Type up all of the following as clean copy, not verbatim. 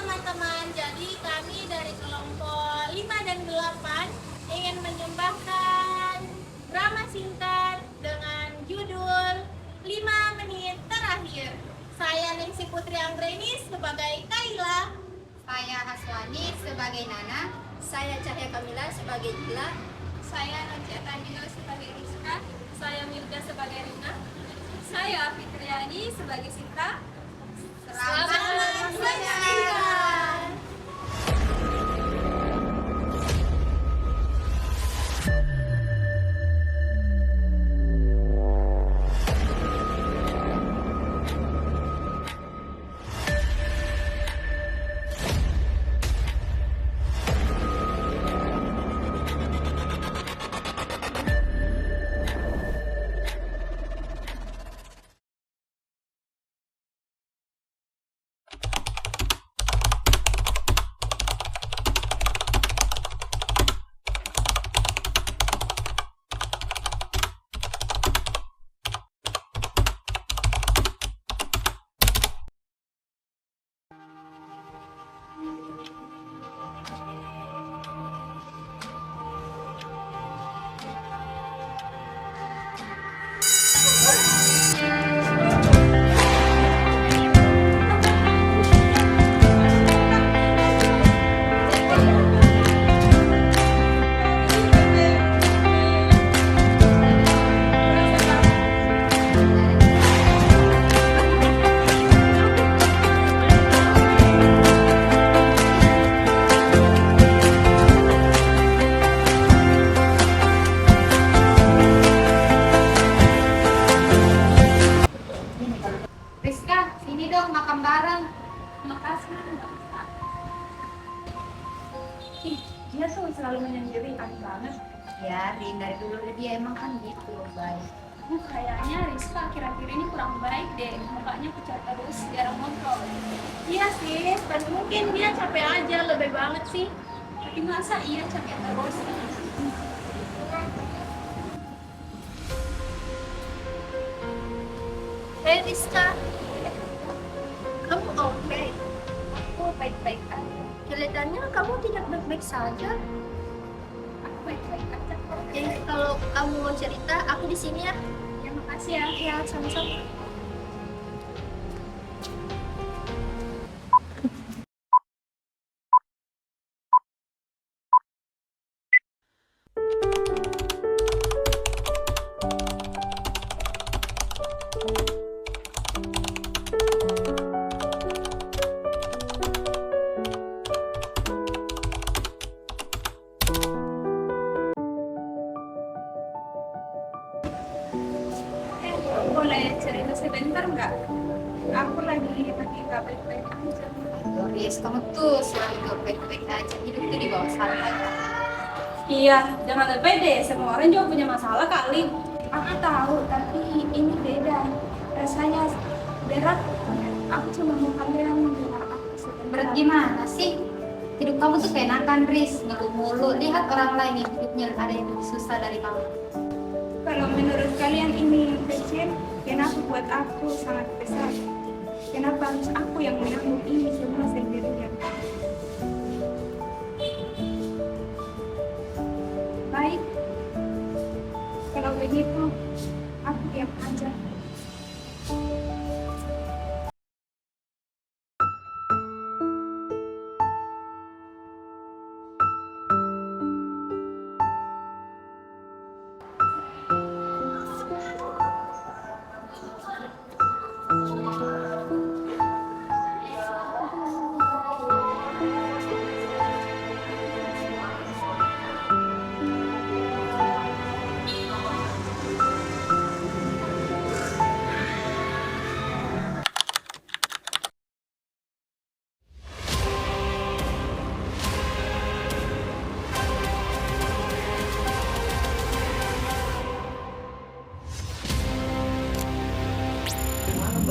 teman-teman, jadi kami dari kelompok 5 dan 8 ingin menyumbangkan drama singkat dengan judul 5 menit terakhir. Saya Ningsi Putri Anggreni sebagai Kaila. Saya Haswani sebagai Nana. Saya Cahya Kamila sebagai Gila. Saya Nadia Tanjino sebagai Rizka. Saya Milda sebagai Rina. Saya Fitriani sebagai Sinta. Selamat menyaksikan. Rizka, sini dong makan bareng. Makasih. Dia tuh selalu menyendiri, aneh banget. Ya, Rin, dari dulu dia emang kan gitu, baik. Kayaknya Rizka akhir-akhir ini kurang baik deh. Mukanya pucat terus, jarang ngobrol. Iya sis, dan mungkin dia capek aja, lebih banget sih. Tapi masa iya capek terus? Hei Rizka, kamu oke? Aku baik-baik aja. Kelihatannya kamu tidak baik-baik saja. Aku baik-baik aja kok. Kalau kamu mau cerita, aku di sini ya. Ya makasih ya. Ya, sama-sama. Boleh cerita sebentar nggak? Aku lagi nggak baik-baik aja. Aduh, Riz, kamu tuh selalu gak baik-baik aja. Hidup tuh di bawah santai. Iya, jangan lebay deh. Semua orang juga punya masalah kali. Aku tahu, tapi ini beda. Rasanya berat. Aku cuma mau kalian mendengar aku sebentar. Berat gimana sih? Hidup kamu tuh kenakan, Riz. Ngeluh mulu. Lihat orang lain yang hidupnya ada yang lebih susah dari kamu. Kalau menurut kalian ini kecil, kenapa buat aku sangat besar? Kenapa harus aku yang menanggung ini semua sendirian? Baik, kalau begitu, aku diam aja.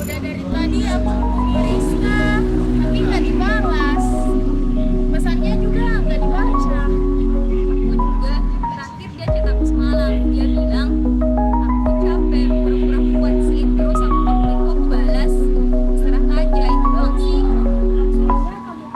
Udah dari tadi aku hubungi Rizka, tapi nggak dibalas. Pesannya juga nggak dibaca. Aku juga terakhir dia cerita aku semalam. Dia bilang aku capek, pura-pura kuat sih. Terus aku balas, serah aja itu doang sih. Semoga kamu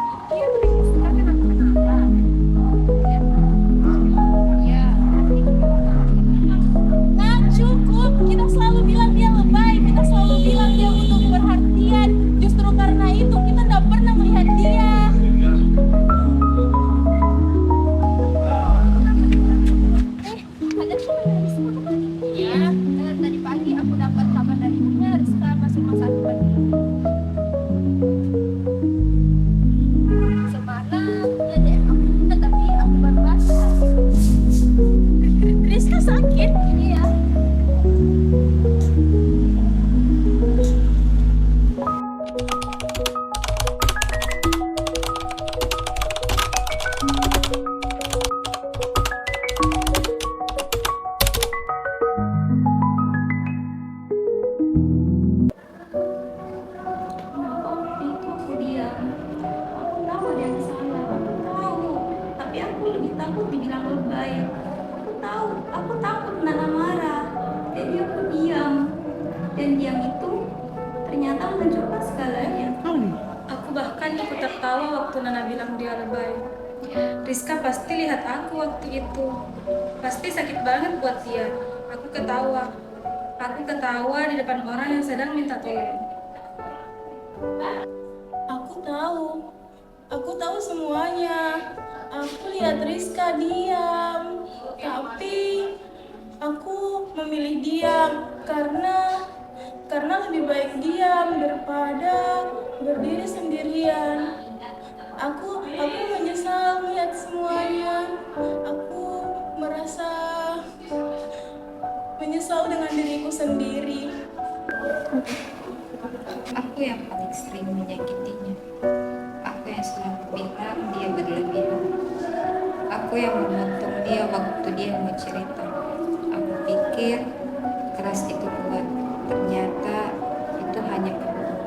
pendiam itu ternyata mencoba segalanya. Aku bahkan ikut tertawa waktu Nana bilang dia lebay. Rizka pasti lihat aku waktu itu. Pasti sakit banget buat dia. Aku ketawa. Aku ketawa di depan orang yang sedang minta tolong. Aku tahu semuanya. Aku lihat Rizka diam, tapi aku memilih diam karena lebih baik diam daripada berdiri sendirian. Aku menyesal melihat semuanya. Aku merasa menyesal dengan diriku sendiri. Aku yang paling sering menyakitinya. Aku yang selalu bilang dia berlebihan. Aku yang memotong dia waktu dia mau cerita. Aku pikir keras itu kuat. Ternyata itu hanya kebohongan.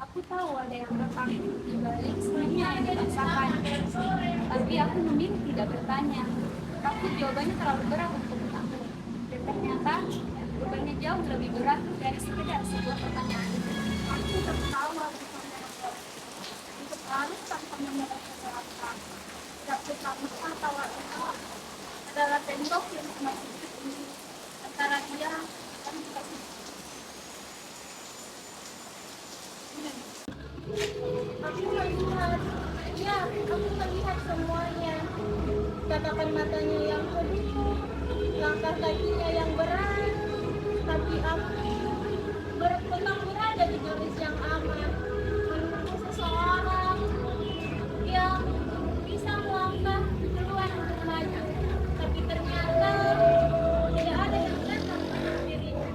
Aku tahu ada yang rekam di balik semuanya yang dirasakan. Tapi aku memilih tidak bertanya. Takut jawabannya terlalu berat untuk aku. Dan ternyata jawabannya jauh lebih berat dari sekedar sebuah pertanyaan. Aku tertawa bersama untuk harus tanpa mendapat kata-kata. Tidak bersama tawa itu adalah tembok yang semakin tinggi antara dia dan kita. Aku melihat semuanya. Tatapan matanya yang pedih, langkah kakinya yang berat. Tapi aku tetap berada di garis yang aman, menunggu seseorang yang bisa melangkah keluar untuk maju. Tapi ternyata tidak ada yang datang untuk dirinya.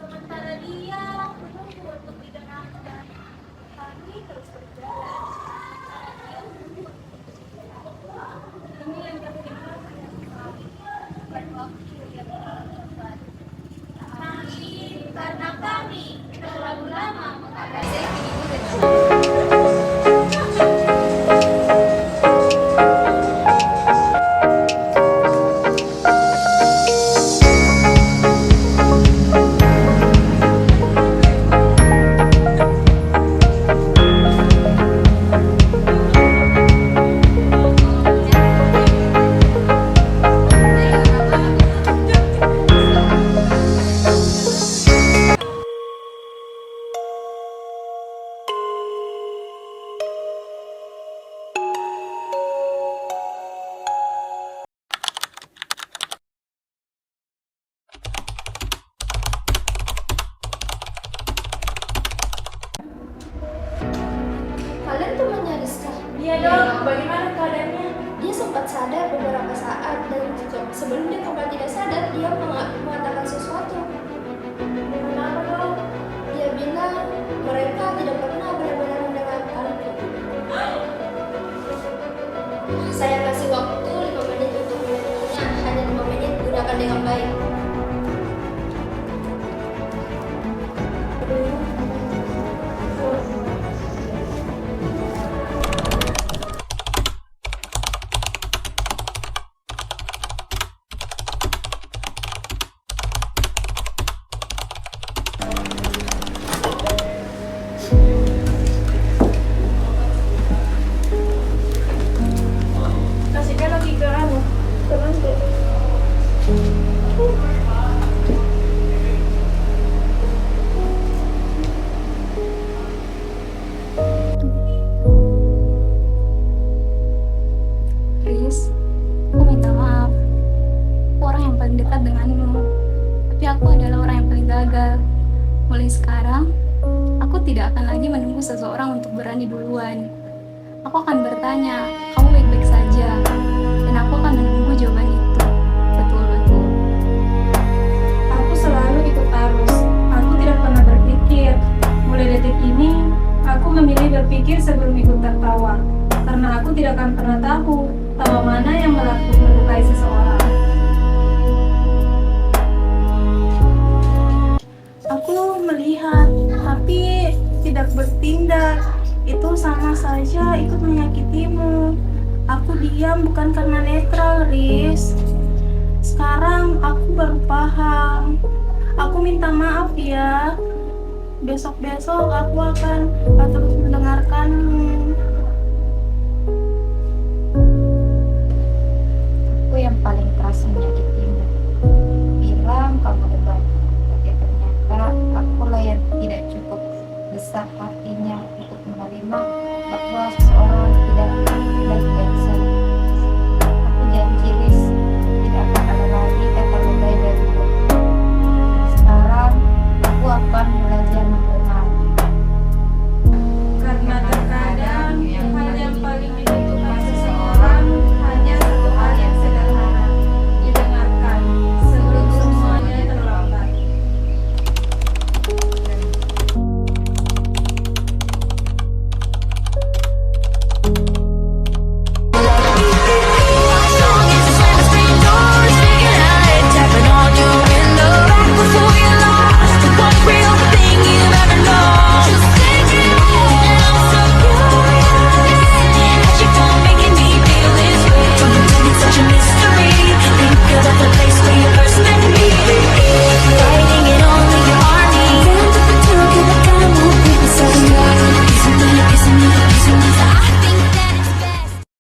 Sementara dia menunggu untuk didengarkan, kami terus berjalan. Ini yang terjadi bukan waktu yang tepat. Karena kami terlalu lama mengabaikan. Kalian temannya Rizka? Iya dok, bagaimana keadaannya? Dia sempat sadar beberapa saat dan juga sebelum dia kembali tidak sadar, dia mengatakan sesuatu. Kenapa dok? Dia bilang mereka tidak pernah benar-benar mendengarkanku. Saya kasih waktu 5 menit untuk mendengarnya, hanya 5 menit, gunakan dengan baik. tidak akan lagi menunggu seseorang untuk berani duluan. Aku akan bertanya, kamu baik-baik saja? Dan aku akan menunggu jawaban itu. Betul-betul. Aku selalu ikut arus. Aku tidak pernah berpikir. Mulai detik ini, aku memilih berpikir sebelum ikut tertawa. Karena aku tidak akan pernah tahu tawa mana yang melukai seseorang. Aku melihat, tapi tidak bertindak. Itu sama saja ikut menyakitimu. Aku diam bukan karena netral, Riz. Sekarang aku baru paham. Aku minta maaf ya. Besok-besok aku akan terus mendengarkanmu.